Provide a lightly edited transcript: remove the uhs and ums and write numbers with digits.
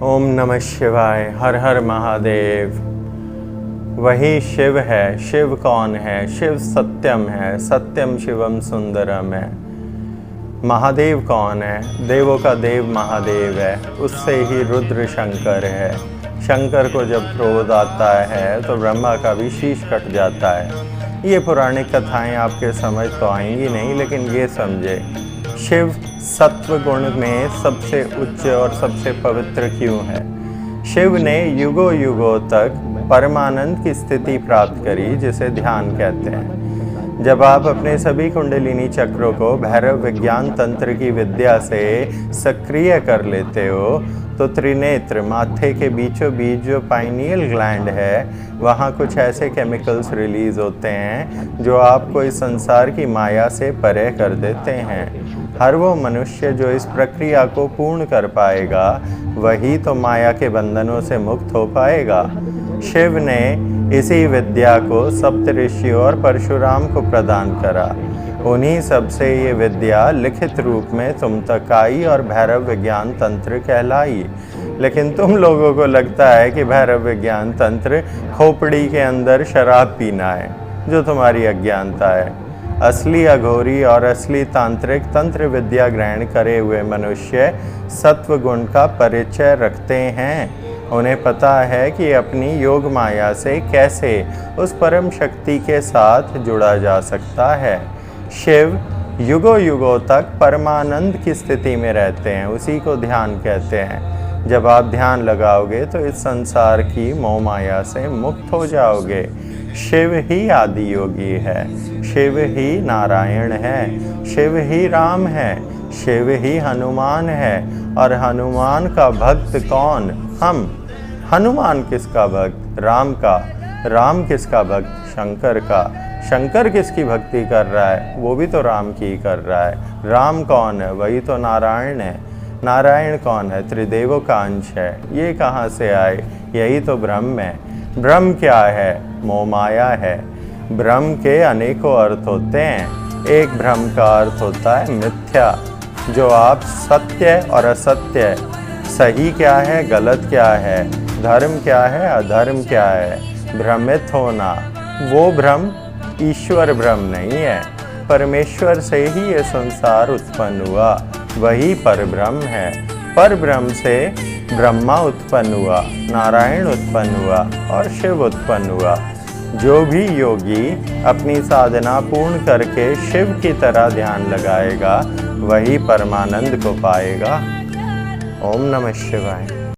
ओम नमः शिवाय। हर हर महादेव। वही शिव है। शिव कौन है? शिव सत्यम है। सत्यम शिवम सुंदरम है। महादेव कौन है? देवों का देव महादेव है। उससे ही रुद्र शंकर है। शंकर को जब क्रोध आता है तो ब्रह्मा का भी शीश कट जाता है। ये पौराणिक कथाएं आपके समझ तो आएंगी नहीं, लेकिन ये समझे, शिव सत्व गुण में सबसे उच्च और सबसे पवित्र क्यों है? शिव ने युगों युगों तक परमानंद की स्थिति प्राप्त करी, जिसे ध्यान कहते हैं। जब आप अपने सभी कुंडलिनी चक्रों को भैरव विज्ञान तंत्र की विद्या से सक्रिय कर लेते हो तो त्रिनेत्र, माथे के बीचों बीच जो पाइनियल ग्लैंड है, वहाँ कुछ ऐसे केमिकल्स रिलीज होते हैं जो आपको इस संसार की माया से परे कर देते हैं। हर वो मनुष्य जो इस प्रक्रिया को पूर्ण कर पाएगा वही तो माया के बंधनों से मुक्त हो पाएगा। शिव ने इसी विद्या को सप्तऋषियों और परशुराम को प्रदान करा। उन्हीं सबसे ये विद्या लिखित रूप में तुम तक आई और भैरव विज्ञान तंत्र कहलाई। लेकिन तुम लोगों को लगता है कि भैरव विज्ञान तंत्र खोपड़ी के अंदर शराब पीना है, जो तुम्हारी अज्ञानता है। असली अघोरी और असली तांत्रिक तंत्र विद्या ग्रहण करे हुए मनुष्य सत्व गुण का परिचय रखते हैं। उन्हें पता है कि अपनी योग माया से कैसे उस परम शक्ति के साथ जुड़ा जा सकता है। शिव युगों युगों तक परमानंद की स्थिति में रहते हैं, उसी को ध्यान कहते हैं। जब आप ध्यान लगाओगे तो इस संसार की मोह माया से मुक्त हो जाओगे। शिव ही आदि योगी है, शिव ही नारायण है, शिव ही राम है, शिव ही हनुमान है। और हनुमान का भक्त कौन? हम। हनुमान किसका भक्त? राम का। राम किसका भक्त? शंकर का। शंकर किसकी भक्ति कर रहा है? वो भी तो राम की ही कर रहा है। राम कौन है? वही तो नारायण है। नारायण कौन है? त्रिदेवों का अंश है। ये कहाँ से आए? यही तो ब्रह्म है। ब्रह्म क्या है? मोह माया है। ब्रह्म के अनेकों अर्थ होते हैं। एक ब्रह्म का अर्थ होता है मिथ्या, जो आप सत्य और असत्य, सही क्या है गलत क्या है, धर्म क्या है अधर्म क्या है, भ्रमित होना। वो ब्रह्म ईश्वर ब्रह्म नहीं है। परमेश्वर से ही ये संसार उत्पन्न हुआ, वही परब्रह्म है। परब्रह्म से ब्रह्मा उत्पन्न हुआ, नारायण उत्पन्न हुआ और शिव उत्पन्न हुआ। जो भी योगी अपनी साधना पूर्ण करके शिव की तरह ध्यान लगाएगा वही परमानंद को पाएगा। ओम नमः शिवाय।